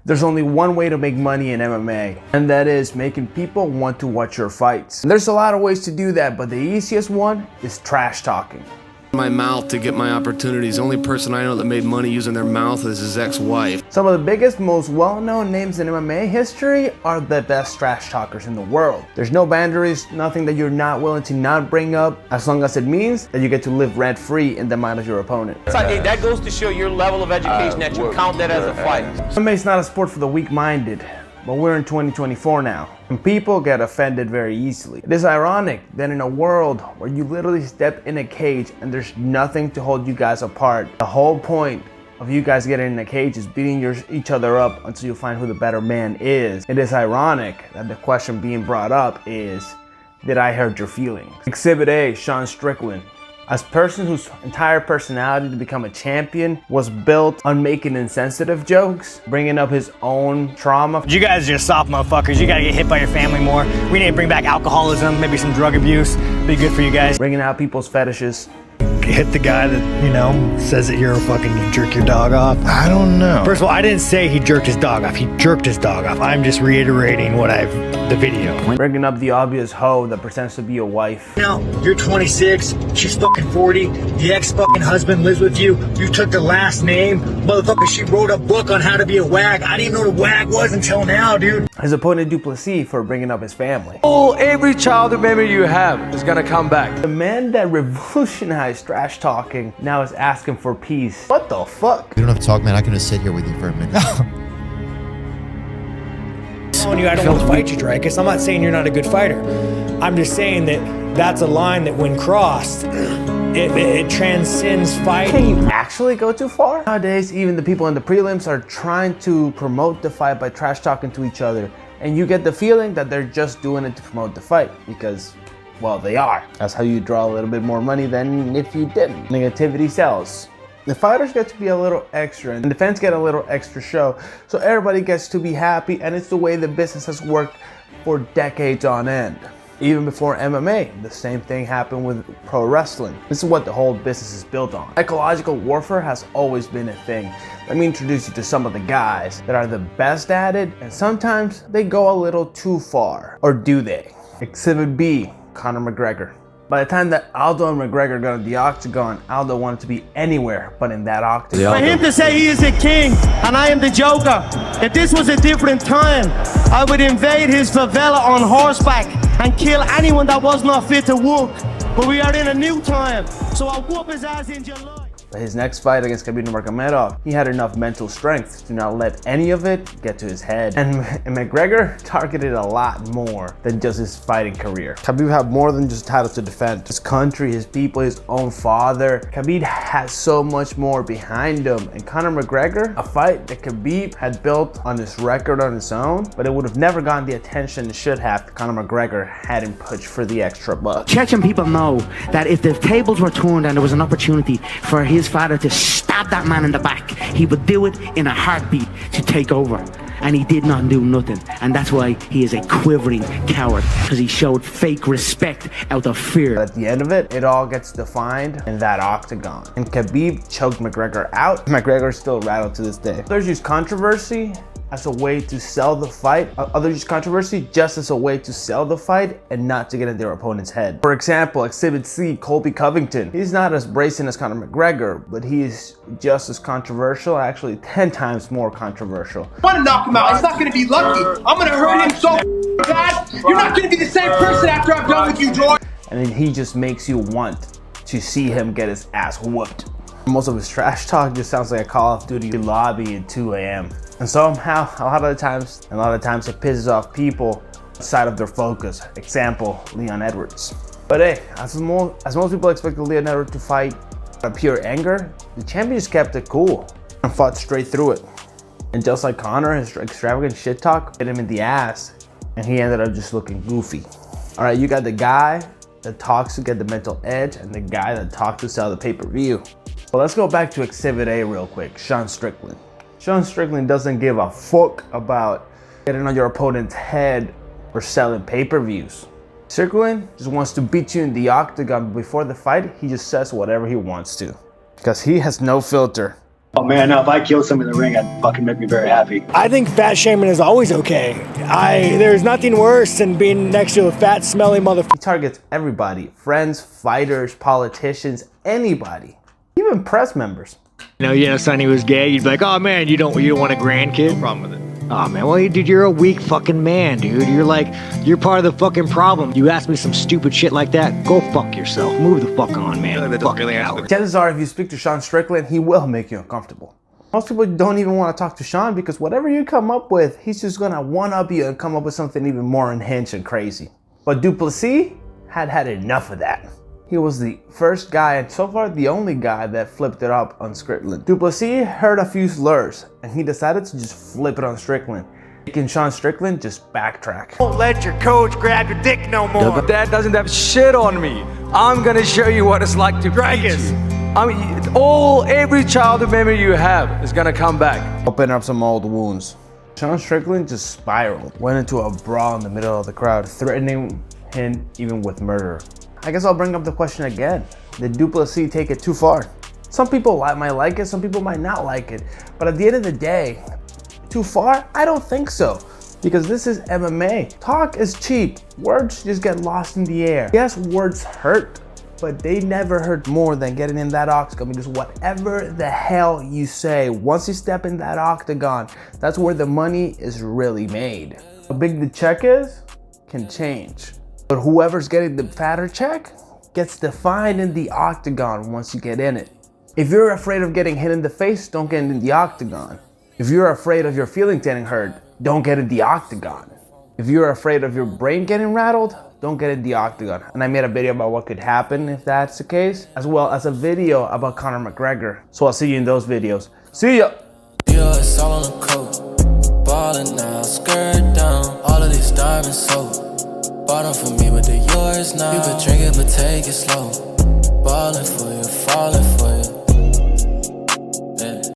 There's only one way to make money in MMA, and that is making people want to watch your fights. And there's a lot of ways to do that, but the easiest one is trash talking. My mouth to get my opportunities. The only person I know that made money using their mouth is his ex-wife. Some of the biggest, most well-known names in MMA history are the best trash talkers in the world. There's no boundaries, nothing that you're not willing to not bring up, as long as it means that you get to live rent-free in the mind of your opponent. That goes to show your level of education that you count that as a fight. MMA is not a sport for the weak-minded, but we're in 2024 now, and people get offended very easily. It is ironic that in a world where you literally step in a cage and there's nothing to hold you guys apart, the whole point of you guys getting in a cage is beating each other up until you find who the better man is. It is ironic that the question being brought up is, did I hurt your feelings? Exhibit A, Sean Strickland. As a person whose entire personality to become a champion was built on making insensitive jokes, bringing up his own trauma. You guys are just soft motherfuckers. You gotta get hit by your family more. We need to bring back alcoholism, maybe some drug abuse. Be good for you guys. Bringing out people's fetishes. Hit the guy that, you know, says that you jerk your dog off. I don't know. First of all, I didn't say he jerked his dog off. He jerked his dog off. I'm just reiterating the video. Bringing up the obvious hoe that pretends to be a wife. Now, you're 26, she's fucking 40, the ex-fucking husband lives with you, you took the last name, motherfucker, she wrote a book on how to be a wag. I didn't know what a wag was until now, dude. His opponent Duplessis for bringing up his family. Oh, every childhood memory you have is gonna come back. The man that revolutionized trash talking now is asking for peace. What the fuck? We don't have to talk, man. I can just sit here with you for a minute. Telling you I don't want to fight you, Dracus. I'm not saying you're not a good fighter. I'm just saying that that's a line that when crossed, it transcends fighting. Can you actually go too far? Nowadays, even the people in the prelims are trying to promote the fight by trash talking to each other. And you get the feeling that they're just doing it to promote the fight because, well, they are. That's how you draw a little bit more money than if you didn't. Negativity sells. The fighters get to be a little extra and the fans get a little extra show. So everybody gets to be happy, and it's the way the business has worked for decades on end. Even before MMA, the same thing happened with pro wrestling. This is what the whole business is built on. Psychological warfare has always been a thing. Let me introduce you to some of the guys that are the best at it, and sometimes they go a little too far. Or do they? Exhibit B, Conor McGregor. By the time that Aldo and McGregor got in the octagon, Aldo wanted to be anywhere but in that octagon. For him to say he is the king and I am the joker, if this was a different time, I would invade his favela on horseback and kill anyone that was not fit to walk. But we are in a new time, so I'll whoop his ass in July. But his next fight against Khabib Nurmagomedov, he had enough mental strength to not let any of it get to his head. And McGregor targeted a lot more than just his fighting career. Khabib had more than just a title to defend. His country, his people, his own father. Khabib had so much more behind him. And Conor McGregor, a fight that Khabib had built on his record on his own, but it would have never gotten the attention it should have if Conor McGregor hadn't pushed for the extra buck. Chechen people know that if the tables were turned and there was an opportunity for his father to stab that man in the back, he would do it in a heartbeat to take over. And he did not do nothing. And that's why he is a quivering coward, because he showed fake respect out of fear. But at the end of it, it all gets defined in that octagon. And Khabib choked McGregor out. McGregor is still rattled to this day. Others use controversy as a way to sell the fight. Others use controversy just as a way to sell the fight and not to get in their opponent's head. For example, Exhibit C, Colby Covington. He's not as brazen as Conor McGregor, but he is just as controversial, actually 10 times more controversial. I want to knock him out. It's not going to be lucky. I'm going to hurt him so bad. You're not going to be the same person after I'm done with you, George. And then he just makes you want to see him get his ass whooped. Most of his trash talk just sounds like a Call of Duty lobby at 2 a.m. And somehow, a lot of the times it pisses off people outside of their focus. Example, Leon Edwards. But hey, as most people expected Leon Edwards to fight out of pure anger, the champion just kept it cool and fought straight through it. And just like Conor, his extravagant shit talk hit him in the ass, and he ended up just looking goofy. All right, you got the guy that talks to get the mental edge and the guy that talks to sell the pay-per-view. But let's go back to Exhibit A real quick, Sean Strickland. Sean Strickland doesn't give a fuck about getting on your opponent's head or selling pay-per-views. Strickland just wants to beat you in the octagon, but before the fight, he just says whatever he wants to. Because he has no filter. Oh man, no, if I killed someone in the ring, I'd fucking make me very happy. I think fat shaming is always okay. There's nothing worse than being next to a fat, smelly motherfucker. He targets everybody, friends, fighters, politicians, anybody, even press members. Sonny was gay, you'd be like, oh man, you don't want a grandkid? No problem with it. Oh man, well dude, you're a weak fucking man, dude. You're part of the fucking problem. You ask me some stupid shit like that, go fuck yourself. Move the fuck on, man. Chances are, if you speak to Sean Strickland, he will make you uncomfortable. Most people don't even want to talk to Sean because whatever you come up with, he's just gonna one-up you and come up with something even more unhinged and crazy. But Duplessis had enough of that. He was the first guy, and so far the only guy, that flipped it up on Strickland. Duplessis heard a few slurs, and he decided to just flip it on Strickland, making Sean Strickland just backtrack. Don't let your coach grab your dick no more. Dad doesn't have shit on me. I'm gonna show you what it's like to beat you. I mean, every childhood memory you have is gonna come back. Open up some old wounds. Sean Strickland just spiraled, went into a brawl in the middle of the crowd, threatening him even with murder. I guess I'll bring up the question again. Did Duplessis take it too far? Some people might like it, some people might not like it. But at the end of the day, too far? I don't think so. Because this is MMA. Talk is cheap. Words just get lost in the air. Yes, words hurt, but they never hurt more than getting in that octagon, because whatever the hell you say, once you step in that octagon, that's where the money is really made. How big the check is can change. But whoever's getting the fatter check gets defined in the octagon once you get in it. If you're afraid of getting hit in the face, don't get in the octagon. If you're afraid of your feelings getting hurt, don't get in the octagon. If you're afraid of your brain getting rattled, don't get in the octagon. And I made a video about what could happen if that's the case, as well as a video about Conor McGregor. So I'll see you in those videos. See ya! It's all on the coat, ballin' now, skirt down, all of these diamonds sold. Bought them for me, but they're yours now. You could drink it, but take it slow. Ballin' for you, fallin' for you.